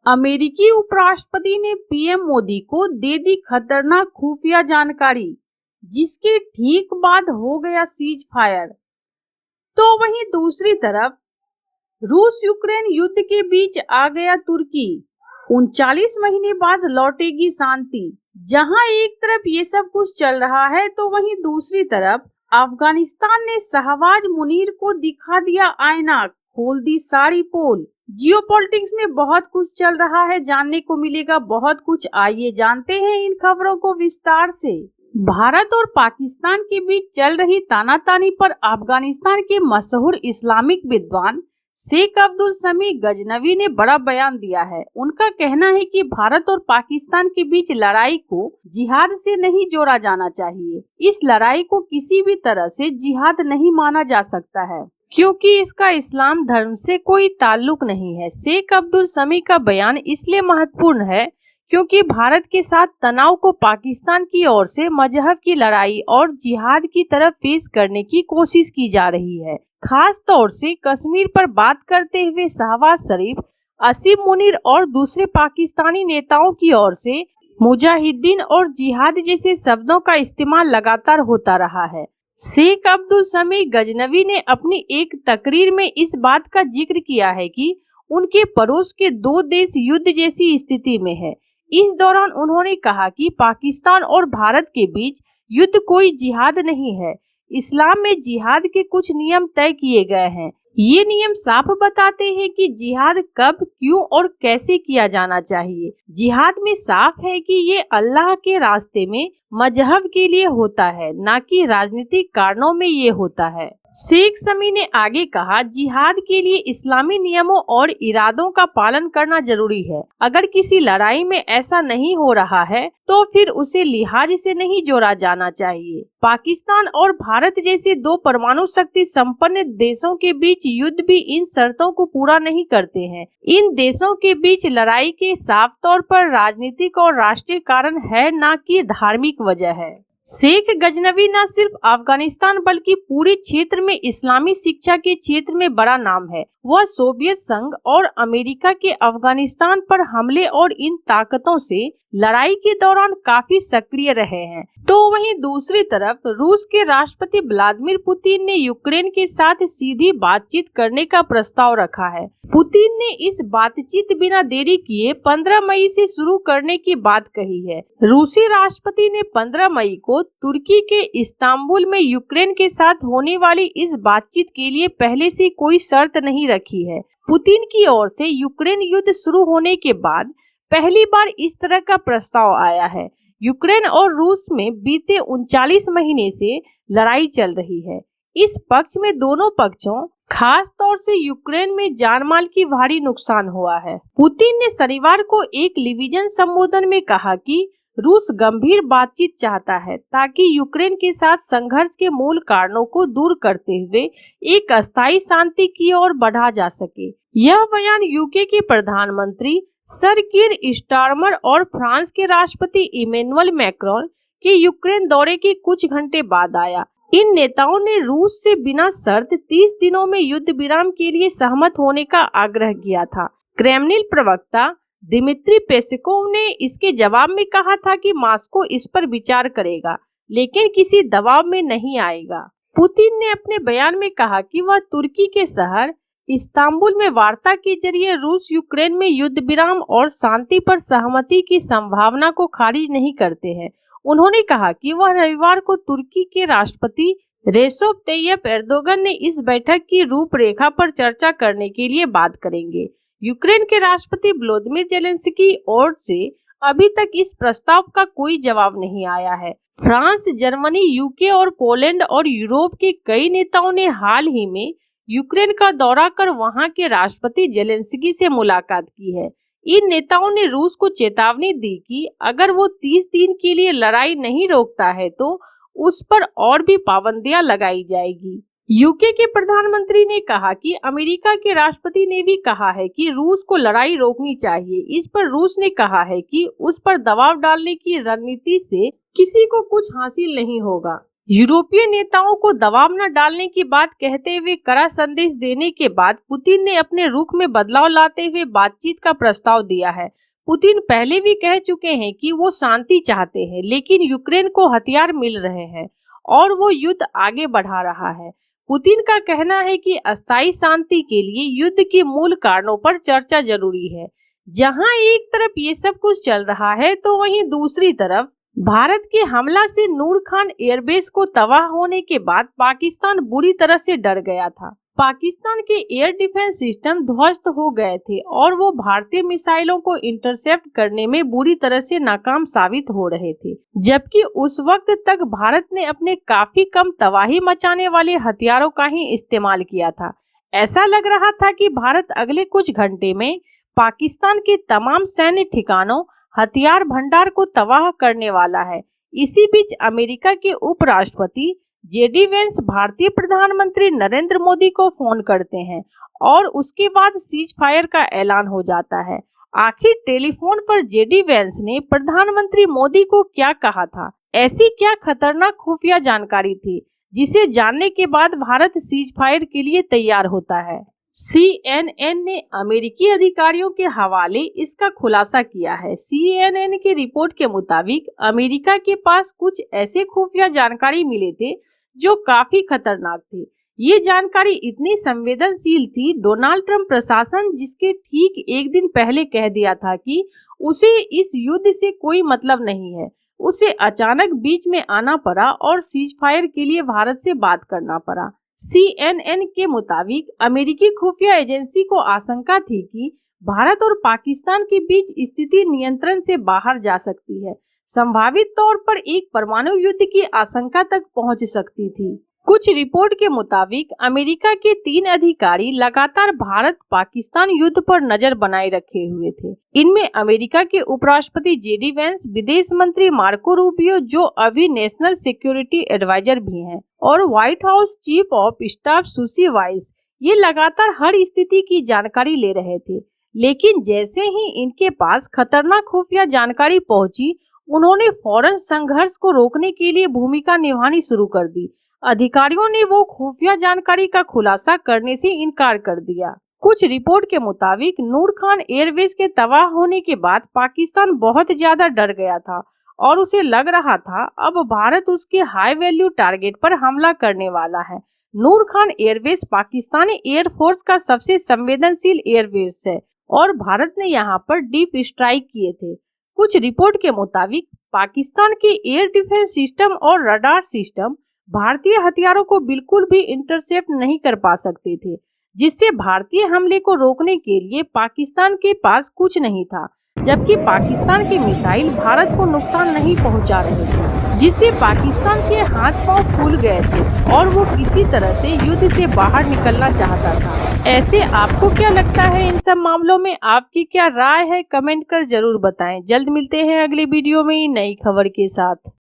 अमेरिकी उपराष्ट्रपति ने पीएम मोदी को दे दी खतरनाक खुफिया जानकारी, जिसके ठीक बाद हो गया सीज फायर। तो वहीं दूसरी तरफ रूस यूक्रेन युद्ध के बीच आ गया तुर्की। 39 महीने बाद लौटेगी शांति। जहां एक तरफ ये सब कुछ चल रहा है, तो वहीं दूसरी तरफ अफगानिस्तान ने शहबाज मुनीर को दिखा दिया आईना, खोल दी सारी पोल। जियोपॉलिटिक्स में बहुत कुछ चल रहा है, जानने को मिलेगा बहुत कुछ। आइए जानते हैं इन खबरों को विस्तार से। भारत और पाकिस्तान के बीच चल रही तानातानी पर अफगानिस्तान के मशहूर इस्लामिक विद्वान शेख अब्दुल समी गजनवी ने बड़ा बयान दिया है। उनका कहना है कि भारत और पाकिस्तान के बीच लड़ाई को जिहाद से नहीं जोड़ा जाना चाहिए। इस लड़ाई को किसी भी तरह से जिहाद नहीं माना जा सकता है, क्योंकि इसका इस्लाम धर्म से कोई ताल्लुक नहीं है। शेख अब्दुल समी का बयान इसलिए महत्वपूर्ण है क्योंकि भारत के साथ तनाव को पाकिस्तान की ओर से मजहब की लड़ाई और जिहाद की तरफ पेश करने की कोशिश की जा रही है। खास तौर से कश्मीर पर बात करते हुए शहबाज शरीफ, असीम मुनीर और दूसरे पाकिस्तानी नेताओं की ओर से मुजाहिदीन और जिहाद जैसे शब्दों का इस्तेमाल लगातार होता रहा है। शेख अब्दुल समी गजनवी ने अपनी एक तकरीर में इस बात का जिक्र किया है कि उनके पड़ोस के दो देश युद्ध जैसी स्थिति में है। इस दौरान उन्होंने कहा कि पाकिस्तान और भारत के बीच युद्ध कोई जिहाद नहीं है। इस्लाम में जिहाद के कुछ नियम तय किए गए हैं। ये नियम साफ बताते हैं कि जिहाद कब, क्यों और कैसे किया जाना चाहिए। जिहाद में साफ है कि ये अल्लाह के रास्ते में मजहब के लिए होता है, ना कि राजनीतिक कारणों में ये होता है। शेख समी ने आगे कहा, जिहाद के लिए इस्लामी नियमों और इरादों का पालन करना जरूरी है। अगर किसी लड़ाई में ऐसा नहीं हो रहा है तो फिर उसे लिहाज से नहीं जोड़ा जाना चाहिए। पाकिस्तान और भारत जैसे दो परमाणु शक्ति संपन्न देशों के बीच युद्ध भी इन शर्तों को पूरा नहीं करते हैं। इन देशों के बीच लड़ाई के साफ तौर पर राजनीतिक और राष्ट्रीय कारण है, न कि धार्मिक वजह है। शेख गजनवी न सिर्फ अफगानिस्तान बल्कि पूरे क्षेत्र में इस्लामी शिक्षा के क्षेत्र में बड़ा नाम है। वह सोवियत संघ और अमेरिका के अफगानिस्तान पर हमले और इन ताकतों से लड़ाई के दौरान काफी सक्रिय रहे हैं। तो वहीं दूसरी तरफ रूस के राष्ट्रपति व्लादिमीर पुतिन ने यूक्रेन के साथ सीधी बातचीत करने का प्रस्ताव रखा है। पुतिन ने इस बातचीत बिना देरी किए 15 मई से शुरू करने की बात कही है। रूसी राष्ट्रपति ने 15 मई को तुर्की के इस्तांबुल में यूक्रेन के साथ होने वाली इस बातचीत के लिए पहले से कोई शर्त नहीं रखी है। पुतिन की ओर से यूक्रेन युद्ध शुरू होने के बाद पहली बार इस तरह का प्रस्ताव आया है। यूक्रेन और रूस में बीते 39 महीने से लड़ाई चल रही है। इस पक्ष में दोनों पक्षों, खास तौर से यूक्रेन में जानमाल की भारी नुकसान हुआ है। पुतिन ने शनिवार को एक टेलीविजन संबोधन में कहा कि रूस गंभीर बातचीत चाहता है ताकि यूक्रेन के साथ संघर्ष के मूल कारणों को दूर करते हुए एक अस्थायी शांति की ओर बढ़ा जा सके। यह बयान यूके के प्रधानमंत्री सर कीर स्टारमर और फ्रांस के राष्ट्रपति इमैनुअल मैक्रोन के यूक्रेन दौरे के कुछ घंटे बाद आया। इन नेताओं ने रूस से बिना शर्त 30 दिनों में युद्ध विराम के लिए सहमत होने का आग्रह किया था। क्रेमलिन प्रवक्ता दिमित्री पेस्कोव ने इसके जवाब में कहा था कि मॉस्को इस पर विचार करेगा, लेकिन किसी दबाव में नहीं आएगा। पुतिन ने अपने बयान में कहा कि वह तुर्की के शहर इस्तांबुल में वार्ता के जरिए रूस यूक्रेन में युद्ध विराम और शांति पर सहमति की संभावना को खारिज नहीं करते हैं। उन्होंने कहा कि वह रविवार को तुर्की के राष्ट्रपति रेसेप तैयप एर्दोगन ने इस बैठक की रूपरेखा पर चर्चा करने के लिए बात करेंगे। यूक्रेन के राष्ट्रपति व्लादिमीर ज़ेलेंस्की की ओर से अभी तक इस प्रस्ताव का कोई जवाब नहीं आया है। फ्रांस, जर्मनी, यूके और पोलैंड और यूरोप के कई नेताओं ने हाल ही में यूक्रेन का दौरा कर वहां के राष्ट्रपति ज़ेलेंस्की से मुलाकात की है। इन नेताओं ने रूस को चेतावनी दी कि अगर वो 30 दिन के लिए लड़ाई नहीं रोकता है तो उस पर और भी पाबंदियां लगाई जाएगी। यूके के प्रधानमंत्री ने कहा कि अमेरिका के राष्ट्रपति ने भी कहा है कि रूस को लड़ाई रोकनी चाहिए। इस पर रूस ने कहा है कि उस पर दबाव डालने की रणनीति से किसी को कुछ हासिल नहीं होगा। यूरोपीय नेताओं को दबाव न डालने की बात कहते हुए कड़ा संदेश देने के बाद पुतिन ने अपने रुख में बदलाव लाते हुए बातचीत का प्रस्ताव दिया है। पुतिन पहले भी कह चुके हैं कि वो शांति चाहते हैं, लेकिन यूक्रेन को हथियार मिल रहे हैं और वो युद्ध आगे बढ़ा रहा है। पुतिन का कहना है कि अस्थायी शांति के लिए युद्ध के मूल कारणों पर चर्चा जरूरी है। जहां एक तरफ ये सब कुछ चल रहा है, तो वहीं दूसरी तरफ भारत के हमला से नूर खान एयरबेस को तबाह होने के बाद पाकिस्तान बुरी तरह से डर गया था। पाकिस्तान के एयर डिफेंस सिस्टम ध्वस्त हो गए थे और वो भारतीय मिसाइलों को इंटरसेप्ट करने में बुरी तरह से नाकाम साबित हो रहे थे। जबकि उस वक्त तक भारत ने अपने काफी कम तबाही मचाने वाले हथियारों का ही इस्तेमाल किया था। ऐसा लग रहा था कि भारत अगले कुछ घंटे में पाकिस्तान के तमाम सैन्य ठिकानों, हथियार भंडार को तबाह करने वाला है। इसी बीच अमेरिका के उपराष्ट्रपति जेडी वेंस भारतीय प्रधानमंत्री नरेंद्र मोदी को फोन करते हैं और उसके बाद सीज फायर का ऐलान हो जाता है। आखिर टेलीफोन पर जेडी वेंस ने प्रधानमंत्री मोदी को क्या कहा था? ऐसी क्या खतरनाक खुफिया जानकारी थी जिसे जानने के बाद भारत सीज फायर के लिए तैयार होता है? CNN ने अमेरिकी अधिकारियों के हवाले इसका खुलासा किया है। CNN की रिपोर्ट के मुताबिक अमेरिका के पास कुछ ऐसे खुफिया जानकारी मिले थे जो काफी खतरनाक थे। ये जानकारी इतनी संवेदनशील थी, डोनाल्ड ट्रंप प्रशासन जिसके ठीक एक दिन पहले कह दिया था कि उसे इस युद्ध से कोई मतलब नहीं है, उसे अचानक बीच में आना पड़ा और सीज फायर के लिए भारत से बात करना पड़ा। CNN के मुताबिक अमेरिकी खुफिया एजेंसी को आशंका थी कि भारत और पाकिस्तान के बीच स्थिति नियंत्रण से बाहर जा सकती है। संभावित तौर पर एक परमाणु युद्ध की आशंका तक पहुंच सकती थी। कुछ रिपोर्ट के मुताबिक अमेरिका के 3 अधिकारी लगातार भारत पाकिस्तान युद्ध पर नजर बनाए रखे हुए थे। इनमें अमेरिका के उपराष्ट्रपति जेडी वेंस, विदेश मंत्री मार्को रूबियो जो अभी नेशनल सिक्योरिटी एडवाइजर भी हैं, और white house chief of staff sushi vice. ये लगातार हर स्थिति की जानकारी ले रहे थे, लेकिन जैसे ही इनके पास खतरनाक खुफिया जानकारी पहुंची, उन्होंने फौरन संघर्ष को रोकने के लिए भूमिका निभानी शुरू कर दी। अधिकारियों ने वो खुफिया जानकारी का खुलासा करने से इनकार कर दिया। कुछ रिपोर्ट के मुताबिक नूर खान एयरबेस के तबाह होने के बाद पाकिस्तान बहुत ज्यादा डर गया था और उसे लग रहा था अब भारत उसके हाई वैल्यू टारगेट पर हमला करने वाला है। नूर खान एयरबेस पाकिस्तानी एयरफोर्स का सबसे संवेदनशील एयरबेस है और भारत ने यहाँ पर डीप स्ट्राइक किए थे। कुछ रिपोर्ट के मुताबिक पाकिस्तान के एयर डिफेंस सिस्टम और रडार सिस्टम भारतीय हथियारों को बिल्कुल भी इंटरसेप्ट नहीं कर पा सकते थे, जिससे भारतीय हमले को रोकने के लिए पाकिस्तान के पास कुछ नहीं था। जबकि पाकिस्तान के मिसाइल भारत को नुकसान नहीं पहुंचा रहे थे, जिससे पाकिस्तान के हाथ पांव फूल गए थे और वो किसी तरह से युद्ध से बाहर निकलना चाहता था। ऐसे आपको क्या लगता है इन सब मामलों में? आपकी क्या राय है? कमेंट कर जरूर बताएं। जल्द मिलते हैं अगले वीडियो में नई खबर के साथ।